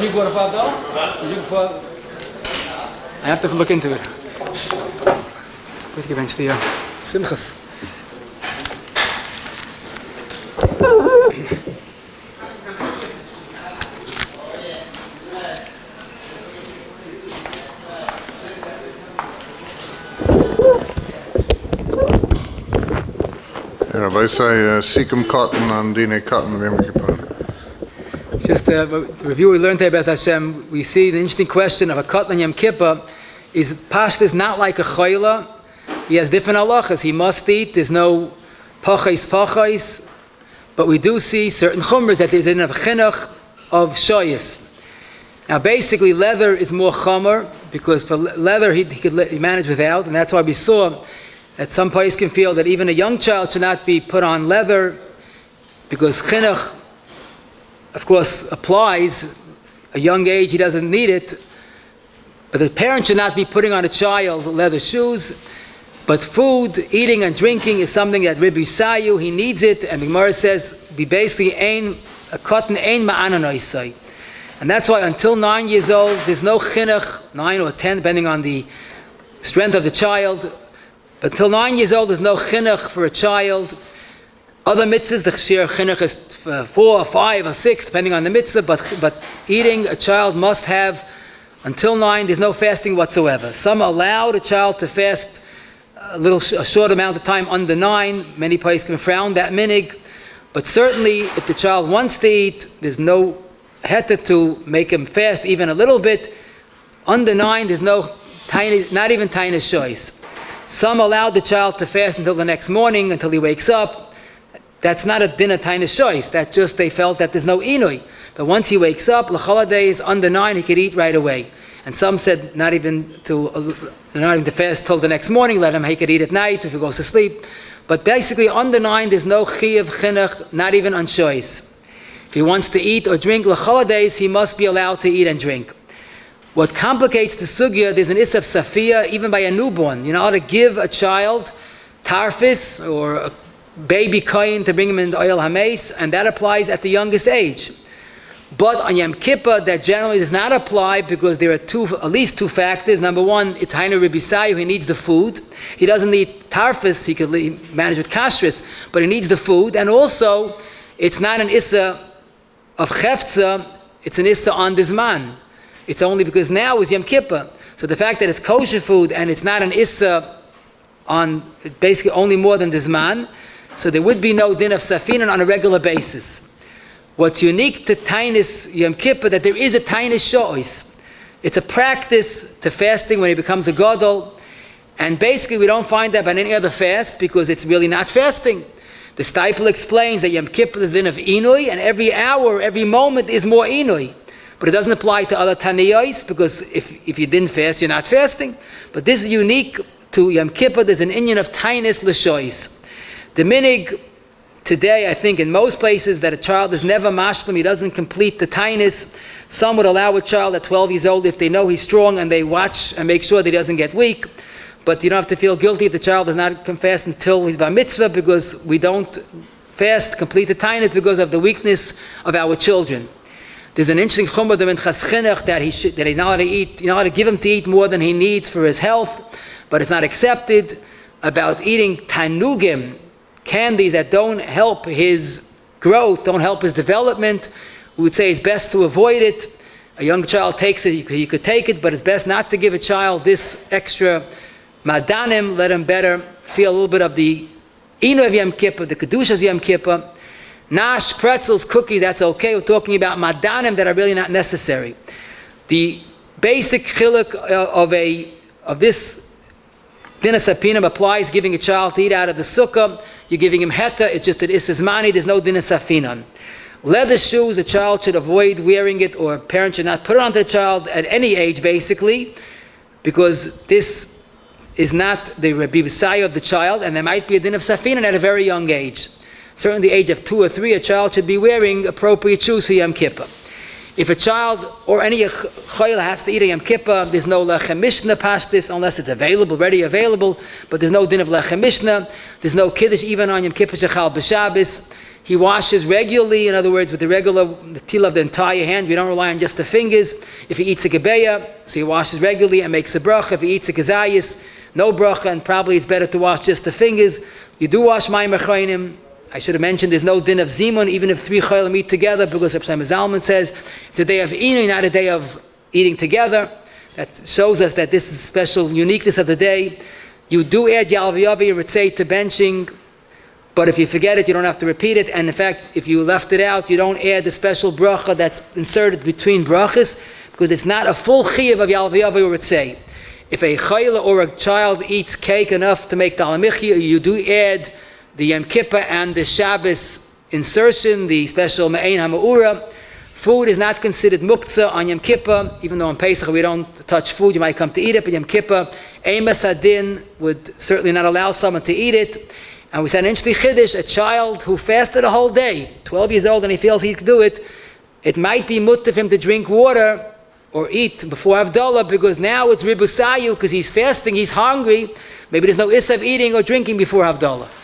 you bought a bottle? I have to look into it. Good to for you. Simchas. Rabbi say Sikkim cotton and Dine cotton Yom Kippur. Just the review we learned today, Bez Hashem, we see the interesting question of a cotton Yom Kippur. Is Pashtus not like a choila? He has different halachas. He must eat. There's no pachais, but we do see certain chumras that there's in a chinuch of shoyas. Now, basically, leather is more chumar because for leather he could manage without, and that's why we saw that some places can feel that even a young child should not be put on leather because chinuch, of course, applies. A young age, he doesn't need it. But the parent should not be putting on a child leather shoes. But food, eating and drinking is something that Rabbi Zev, he needs it. And the Gemara says, be basically a cotton ein ma'ananoisai. And that's why until 9 years old, there's no chinuch, 9 or 10, depending on the strength of the child. But until 9 years old, there's no chinuch for a child. Other mitzvahs, the shir chinuch is 4 or 5 or 6, depending on the mitzvah. But eating, a child must have until 9. There's no fasting whatsoever. Some allow the child to fast a short amount of time under 9. Many places can frown that minig. But certainly, if the child wants to eat, there's no heter to make him fast even a little bit. Under 9, there's no tiny, not even tiny choice. Some allow the child to fast until the next morning, until he wakes up. That's not a dinner tiny choice. That's just they felt that there's no inui. But once he wakes up, l'choladay is under 9, he could eat right away. And some said not even to fast till the next morning. Let him, he could eat at night if he goes to sleep. But basically, under 9, there's no chiyuv chinuch, not even on choice. If he wants to eat or drink l'choladays, he must be allowed to eat and drink. What complicates the sugya, there's an isaf safiya, even by a newborn. You're not allowed to give a child tarfis or a baby koyin to bring him into oil hameis, and that applies at the youngest age. But on Yom Kippur, that generally does not apply because there are at least two factors. Number one, it's Hainu Rabbi Zev, he needs the food. He doesn't need tarfis, he could manage with kashrus, but he needs the food. And also, it's not an issa of chefza, it's an issa on dizman. It's only because now is Yom Kippur. So the fact that it's kosher food and it's not an issa on basically only more than dizman, so there would be no din of safinan on a regular basis. What's unique to Tainis Yom Kippur, that there is a Tainis Sho'os. It's a practice to fasting when he becomes a Gadol. And basically we don't find that by any other fast because it's really not fasting. The Steipel explains that Yom Kippur is the din of Inui, and every hour, every moment is more Inui. But it doesn't apply to other Taniyos because if you didn't fast, you're not fasting. But this is unique to Yom Kippur. There's an inyan of Tainis L'Shois. The minig today, I think, in most places, that a child is never mashlim, he doesn't complete the tainis. Some would allow a child at 12 years old if they know he's strong and they watch and make sure that he doesn't get weak. But you don't have to feel guilty if the child does not come fast until he's bar mitzvah, because we don't fast, complete the tainis because of the weakness of our children. There's an interesting chumrah in Minchas Chinuch that he's not allowed to eat. You're not allowed to give him to eat more than he needs for his health, but it's not accepted about eating tanugim, candies that don't help his growth, don't help his development. We would say it's best to avoid it. A young child takes it, he could take it, but it's best not to give a child this extra madanim. Let him better feel a little bit of the inu of Yom Kippur, the kedushas Yom Kippur. Nash, pretzels, cookies, that's okay. We're talking about madanim that are really not necessary. The basic chiluk of this dinner sapinam applies giving a child to eat out of the sukkah. You're giving him heta, it's just that it's mani, there's no din safinan. Leather shoes, a child should avoid wearing it, or a parent should not put it on the child at any age, basically, because this is not the Rabbi Zev of the child, and there might be a din of safinan at a very young age. Certainly the age of 2 or 3, a child should be wearing appropriate shoes for Yom Kippur. If a child or any choyla has to eat a Yom Kippur, there's no lechem mishnah pashtis unless it's available, ready available, but there's no din of lechem mishnah. There's no kiddush even on Yom Kippur shechal b'Shabbos. he washes regularly, in other words, with the tila of the entire hand. We don't rely on just the fingers. If he eats a gebeya, so he washes regularly and makes a bracha. If he eats a gezayis, no bracha, and probably it's better to wash just the fingers. You do wash mayim achronim. I should have mentioned there's no din of zimun, even if 3 cholim eat together, because Rabbi Zalman says it's a day of eating, not a day of eating together. That shows us that this is a special uniqueness of the day. You do add Yalvayavi or Ritzei to benching, but if you forget it, you don't have to repeat it. And in fact, if you left it out, you don't add the special bracha that's inserted between brachas, because it's not a full chiyuv of Yalvayavi or Ritzei. If a chayla or a child eats cake enough to make dalamichia, you do add the Yom Kippur and the Shabbos insertion, the special Me'ein HaMa'ura. Food is not considered muktzah on Yom Kippur, even though on Pesach we don't touch food, you might come to eat it, but Yom Kippur, Emes Adin would certainly not allow someone to eat it. And we said, in Shli Chiddush, a child who fasted a whole day, 12 years old, and he feels he can do it, it might be mutter for him to drink water or eat before Havdalah, because now it's Ribusayu, because he's fasting, he's hungry, maybe there's no issa of eating or drinking before Havdalah.